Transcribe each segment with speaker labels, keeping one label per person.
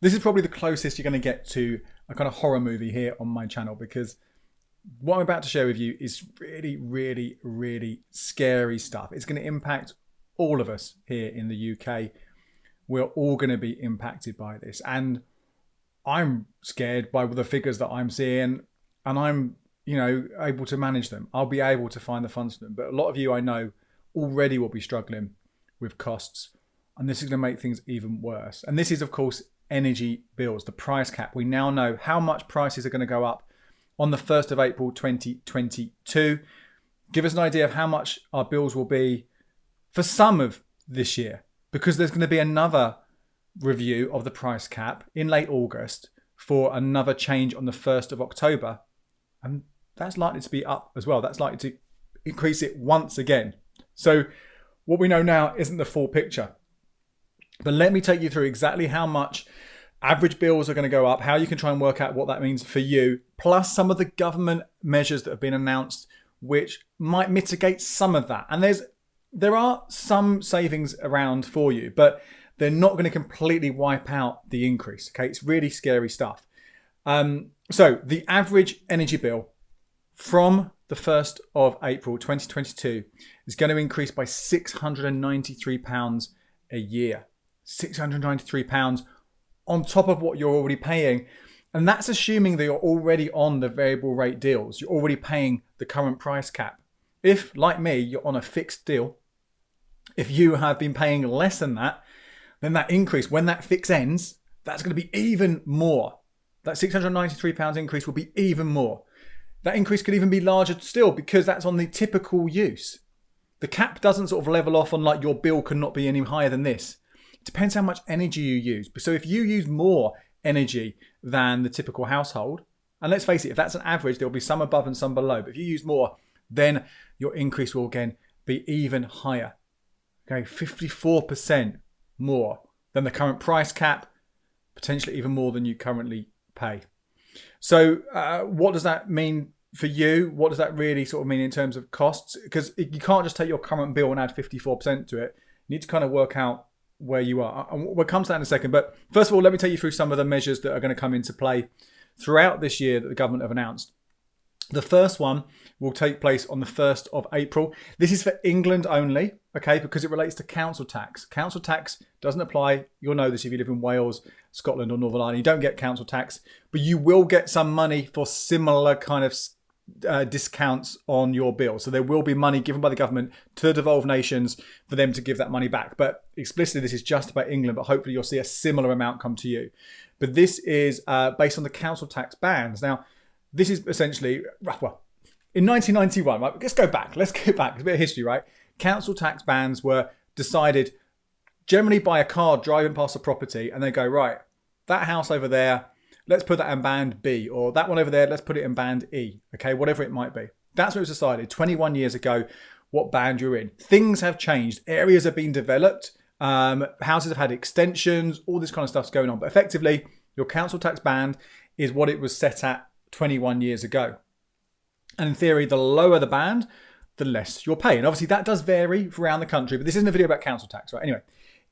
Speaker 1: This is probably the closest you're going to get to a kind of horror movie here on my channel, because what I'm about to share with you is really, really, really scary stuff. It's going to impact all of us here in the UK. We're all going to be impacted by this. And I'm scared by the figures that I'm seeing, and I'm, able to manage them. I'll be able to find the funds for them. But a lot of you I know already will be struggling with costs. And this is going to make things even worse. And this is, of course, energy bills, the price cap. We now know how much prices are going to go up on the 1st of April 2022. Give us an idea of how much our bills will be for some of this year, because there's going to be another review of the price cap in late August for another change on the 1st of October. And that's likely to be up as well. That's likely to increase it once again. So what we know now isn't the full picture. But let me take you through exactly how much average bills are going to go up, how you can try and work out what that means for you, plus some of the government measures that have been announced which might mitigate some of that. And there are some savings around for you, but they're not going to completely wipe out the increase. Okay, it's really scary stuff. So the average energy bill from the 1st of April 2022 is going to increase by £693 a year. £693 on top of what you're already paying. And that's assuming that you're already on the variable rate deals. You're already paying the current price cap. If, like me, you're on a fixed deal, if you have been paying less than that, then that increase, when that fix ends, that's going to be even more. That £693 increase will be even more. That increase could even be larger still, because that's on the typical use. The cap doesn't sort of level off on like your bill cannot be any higher than this. It depends how much energy you use. So if you use more energy than the typical household, and let's face it, if that's an average, there'll be some above and some below. But if you use more, then your increase will again be even higher. Okay, 54% more than the current price cap, potentially even more than you currently pay. So what does that mean for you? What does that really sort of mean in terms of costs? Because you can't just take your current bill and add 54% to it. You need to kind of work out where you are. And we'll come to that in a second. But first of all, let me take you through some of the measures that are going to come into play throughout this year that the government have announced. The first one will take place on the 1st of April. This is for England only, okay, because it relates to council tax. Council tax doesn't apply. You'll know this if you live in Wales, Scotland or Northern Ireland. You don't get council tax, but you will get some money for similar kind of discounts on your bill. So there will be money given by the government to the devolved nations for them to give that money back. But explicitly, this is just about England, but hopefully you'll see a similar amount come to you. But this is based on the council tax bans. Now, this is essentially, well, in 1991, right? Let's go back. It's a bit of history, right? Council tax bans were decided generally by a car driving past a property, and they go, right, that house over there, let's put that in band B, or that one over there, let's put it in band E, okay, whatever it might be. That's what was decided 21 years ago, what band you're in. Things have changed. Areas have been developed. Houses have had extensions. All this kind of stuff's going on. But effectively, your council tax band is what it was set at 21 years ago. And in theory, the lower the band, the less you'll pay. And obviously that does vary around the country, but this isn't a video about council tax, right? Anyway,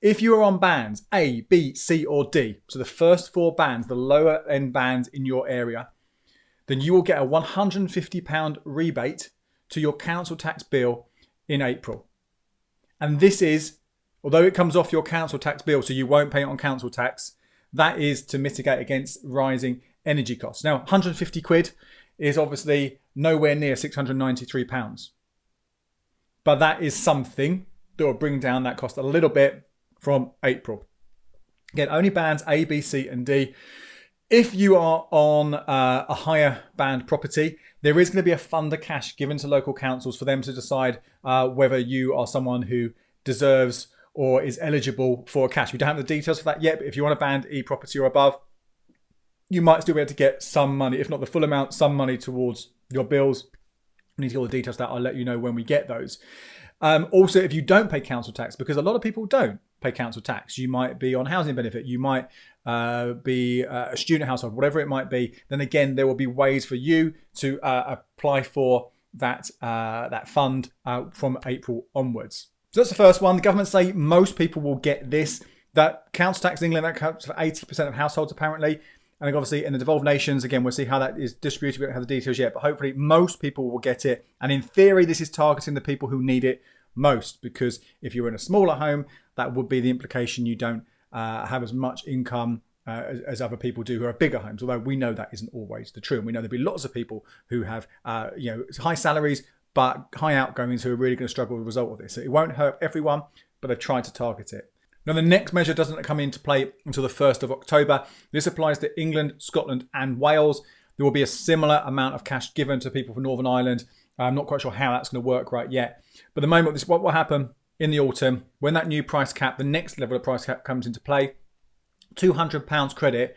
Speaker 1: if you are on bands A, B, C or D, so the first 4 bands, the lower end bands in your area, then you will get a £150 rebate to your council tax bill in April. And this is, although it comes off your council tax bill, so you won't pay it on council tax, that is to mitigate against rising energy costs. Now, 150 quid is obviously nowhere near £693. But that is something that will bring down that cost a little bit from April. Again, only bands A, B, C and D. If you are on a higher band property, there is going to be a fund of cash given to local councils for them to decide whether you are someone who deserves or is eligible for cash. We don't have the details for that yet, but if you want a band E property or above, you might still be able to get some money, if not the full amount, some money towards your bills. We need to get all the details of that. I'll let you know when we get those. Also, if you don't pay council tax, because a lot of people don't pay council tax, you might be on housing benefit, you might be a student household, whatever it might be, then again, there will be ways for you to apply for that, that fund from April onwards. So that's the first one. The government say most people will get this. That council tax in England, that counts for 80% of households apparently. And obviously in the devolved nations, again, we'll see how that is distributed. We don't have the details yet, but hopefully most people will get it. And in theory, this is targeting the people who need it most, because if you're in a smaller home, that would be the implication you don't have as much income as other people do who are bigger homes, although we know that isn't always the truth. And we know there'll be lots of people who have high salaries but high outgoings who are really going to struggle as a result of this. So it won't hurt everyone, but they've tried to target it. Now, the next measure doesn't come into play until the 1st of October. This applies to England, Scotland and Wales. There will be a similar amount of cash given to people from Northern Ireland. I'm not quite sure how that's going to work right yet. But the moment this, what will happen in the autumn, when that new price cap, the next level of price cap comes into play, £200 credit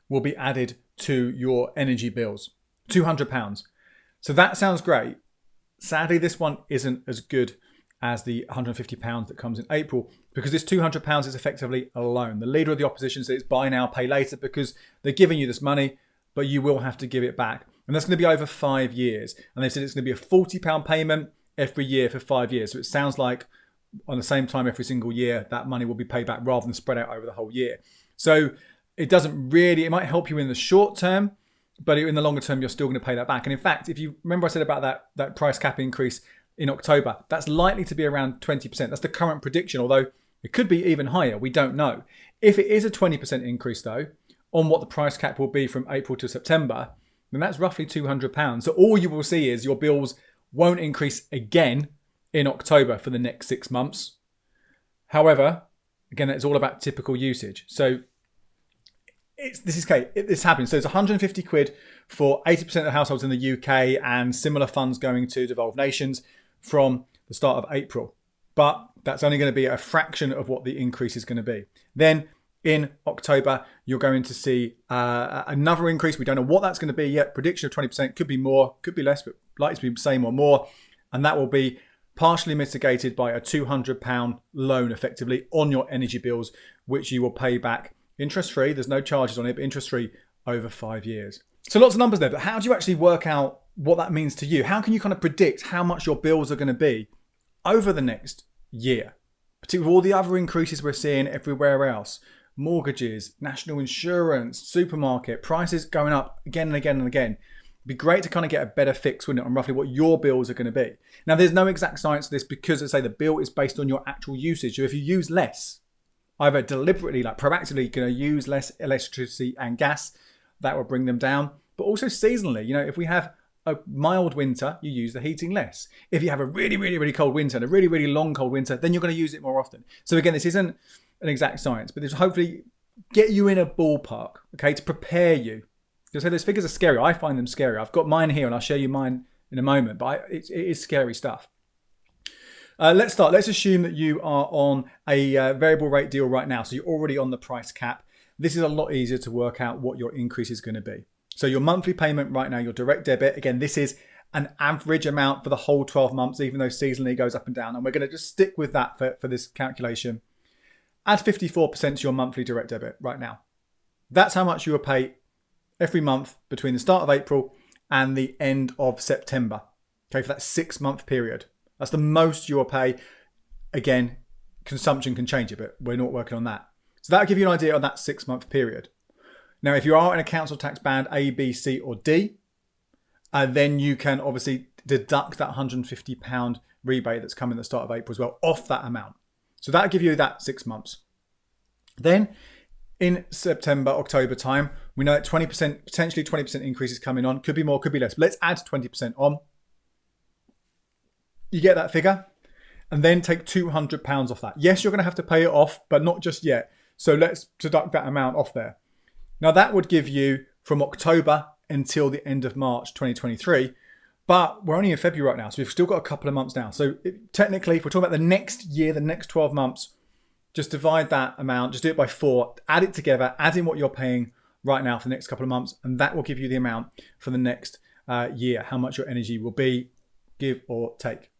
Speaker 1: will be added to your energy bills. £200. So that sounds great. Sadly, this one isn't as good as the £150 that comes in April, because this £200 is effectively a loan. The leader of the opposition said it's buy now, pay later, because they're giving you this money, but you will have to give it back. And that's going to be over 5 years. And they said it's going to be a £40 payment every year for 5 years. So it sounds like on the same time every single year, that money will be paid back rather than spread out over the whole year. So it doesn't really, it might help you in the short term, but in the longer term, you're still going to pay that back. And in fact, if you remember I said about that price cap increase in October, that's likely to be around 20%. That's the current prediction, although it could be even higher. We don't know. If it is a 20% increase, though, on what the price cap will be from April to September, then that's roughly £200. So all you will see is your bills won't increase again in October for the next 6 months. However, again, it's all about typical usage. So this happens. So it's 150 quid for 80% of households in the UK and similar funds going to devolved nations from the start of April. But that's only going to be a fraction of what the increase is going to be. Then in October, you're going to see another increase. We don't know what that's going to be yet. Prediction of 20%, could be more, could be less, but likely to be the same or more. And that will be partially mitigated by a £200 loan effectively on your energy bills, which you will pay back interest-free. There's no charges on it, but interest-free over 5 years. So lots of numbers there, but how do you actually work out what that means to you? How can you kind of predict how much your bills are going to be over the next year? Particularly with all the other increases we're seeing everywhere else. Mortgages, national insurance, supermarket, prices going up again and again and again. It'd be great to kind of get a better fix, wouldn't it, on roughly what your bills are going to be. Now, there's no exact science to this because, as I say, the bill is based on your actual usage. So if you use less, either deliberately, like proactively, going to use less electricity and gas, that will bring them down. But also seasonally, if we have a mild winter, you use the heating less. If you have a really, really, really cold winter and a really, really long cold winter, then you're going to use it more often. So again, this isn't an exact science, but this will hopefully get you in a ballpark, okay, to prepare you. Because those figures are scary. I find them scary. I've got mine here and I'll show you mine in a moment, but it is scary stuff. Let's start. Let's assume that you are on a variable rate deal right now. So you're already on the price cap. This is a lot easier to work out what your increase is going to be. So your monthly payment right now, your direct debit, again, this is an average amount for the whole 12 months, even though seasonally it goes up and down. And we're going to just stick with that for this calculation. Add 54% to your monthly direct debit right now. That's how much you will pay every month between the start of April and the end of September. Okay, for that 6-month period. That's the most you will pay. Again, consumption can change it, but we're not working on that. So that'll give you an idea on that 6-month period. Now, if you are in a council tax band A, B, C or D, then you can obviously deduct that £150 rebate that's coming at the start of April as well off that amount. So that'll give you that 6 months. Then in September, October time, we know that 20%, potentially 20% increase is coming on. Could be more, could be less. But let's add 20% on. You get that figure and then take £200 off that. Yes, you're going to have to pay it off, but not just yet. So let's deduct that amount off there. Now that would give you from October until the end of March 2023. But we're only in February right now, so we've still got a couple of months now. So technically, if we're talking about the next year, the next 12 months, just divide that amount, just do it by 4, add it together, add in what you're paying right now for the next couple of months, and that will give you the amount for the next year, how much your energy will be, give or take.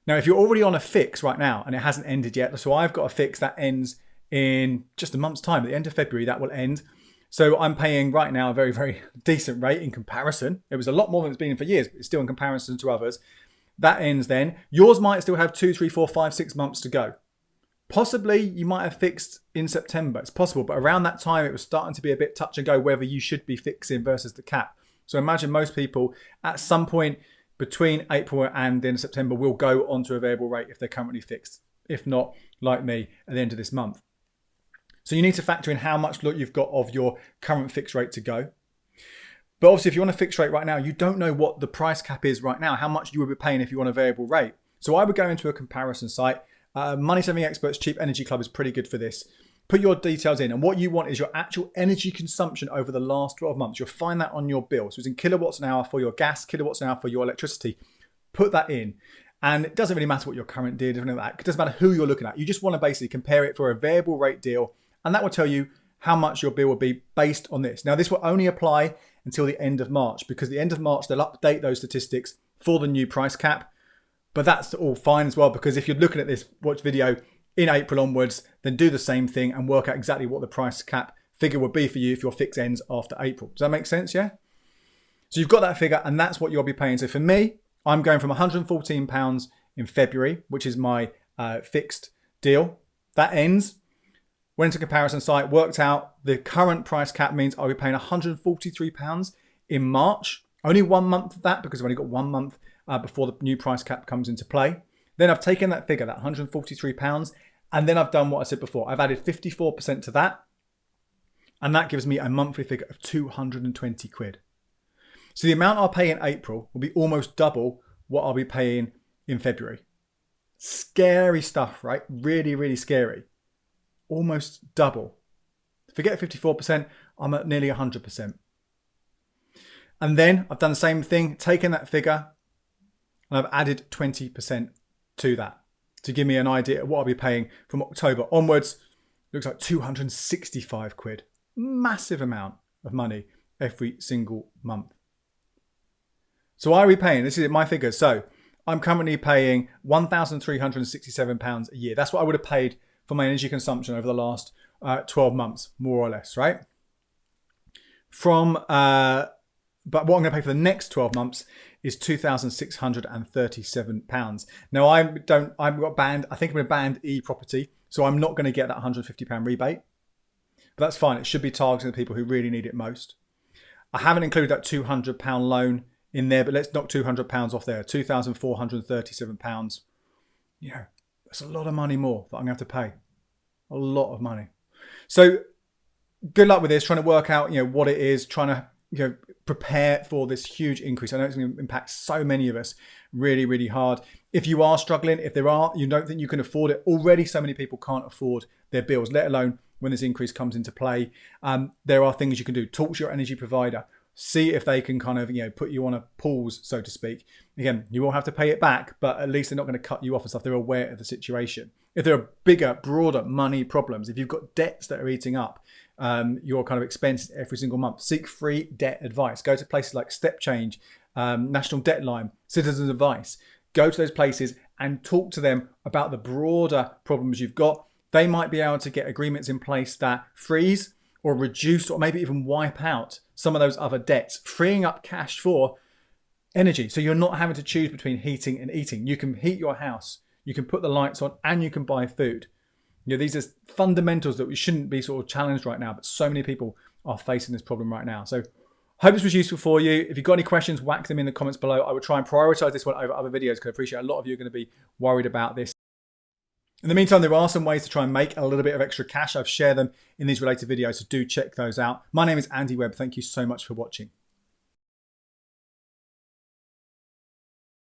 Speaker 1: Now, if you're already on a fix right now and it hasn't ended yet, so I've got a fix that ends in just a month's time. At the end of February, that will end. So I'm paying right now a very, very decent rate in comparison. It was a lot more than it's been for years, but it's still in comparison to others. That ends then. Yours might still have 2, 3, 4, 5, 6 months to go. Possibly you might have fixed in September. It's possible, but around that time it was starting to be a bit touch and go whether you should be fixing versus the cap. So imagine most people at some point between April and the end of September will go onto a variable rate if they're currently fixed. If not, like me, at the end of this month. So you need to factor in how much you've got of your current fixed rate to go. But obviously if you want a fixed rate right now, you don't know what the price cap is right now, how much you would be paying if you want a variable rate. So I would go into a comparison site. Money Saving Experts Cheap Energy Club is pretty good for this. Put your details in, and what you want is your actual energy consumption over the last 12 months. You'll find that on your bill. So it's in kilowatts an hour for your gas, kilowatts an hour for your electricity. Put that in. And it doesn't really matter what your current deal is, it doesn't matter who you're looking at. You just want to basically compare it for a variable rate deal, and that will tell you how much your bill will be based on this. Now, this will only apply until the end of March, because the end of March, they'll update those statistics for the new price cap. But that's all fine as well, because if you're looking at this watch video in April onwards, then do the same thing and work out exactly what the price cap figure would be for you if your fix ends after April. Does that make sense? Yeah. So you've got that figure, and that's what you'll be paying. So for me, I'm going from £114 in February, which is my fixed deal. That ends. Went to comparison site, worked out the current price cap means I'll be paying £143 in March. Only 1 month of that, because I've only got 1 month before the new price cap comes into play. Then I've taken that figure, that £143, and then I've done what I said before. I've added 54% to that, and that gives me a monthly figure of 220 quid. So the amount I'll pay in April will be almost double what I'll be paying in February. Scary stuff, right? Really, really scary. Almost double. Forget 54%, I'm at nearly 100%. And then I've done the same thing, taken that figure, and I've added 20% to that to give me an idea of what I'll be paying from October onwards. Looks like 265 quid. Massive amount of money every single month. So why are we paying? This is my figure. So I'm currently paying £1,367 a year. That's what I would have paid for my energy consumption over the last 12 months, more or less, right? But what I'm going to pay for the next 12 months is £2,637. Now I've got banned. I think I'm going to ban e-property, so I'm not going to get that £150 rebate. But that's fine. It should be targeting the people who really need it most. I haven't included that £200 loan in there, but let's knock £200 off there. £2,437. Yeah, that's a lot of money more that I'm going to have to pay. A lot of money. So good luck with this, trying to work out, what it is, trying to, prepare for this huge increase. I know it's going to impact so many of us really, really hard. If you are struggling, if you don't think you can afford it, already so many people can't afford their bills, let alone when this increase comes into play. There are things you can do. Talk to your energy provider. See if they can kind of, put you on a pause, so to speak. Again, you will have to pay it back, but at least they're not going to cut you off and stuff. They're aware of the situation. If there are bigger, broader money problems, if you've got debts that are eating up your kind of expenses every single month, seek free debt advice. Go to places like Step Change, National Debt Line, Citizens Advice. Go to those places and talk to them about the broader problems you've got. They might be able to get agreements in place that freeze or reduce or maybe even wipe out some of those other debts, freeing up cash for energy. So you're not having to choose between heating and eating. You can heat your house, you can put the lights on, and you can buy food. These are fundamentals that we shouldn't be sort of challenged right now, but so many people are facing this problem right now. So hope this was useful for you. If you've got any questions, whack them in the comments below. I would try and prioritize this one over other videos because I appreciate a lot of you are going to be worried about this. In the meantime, there are some ways to try and make a little bit of extra cash. I've shared them in these related videos, so do check those out. My name is Andy Webb. Thank you so much for watching.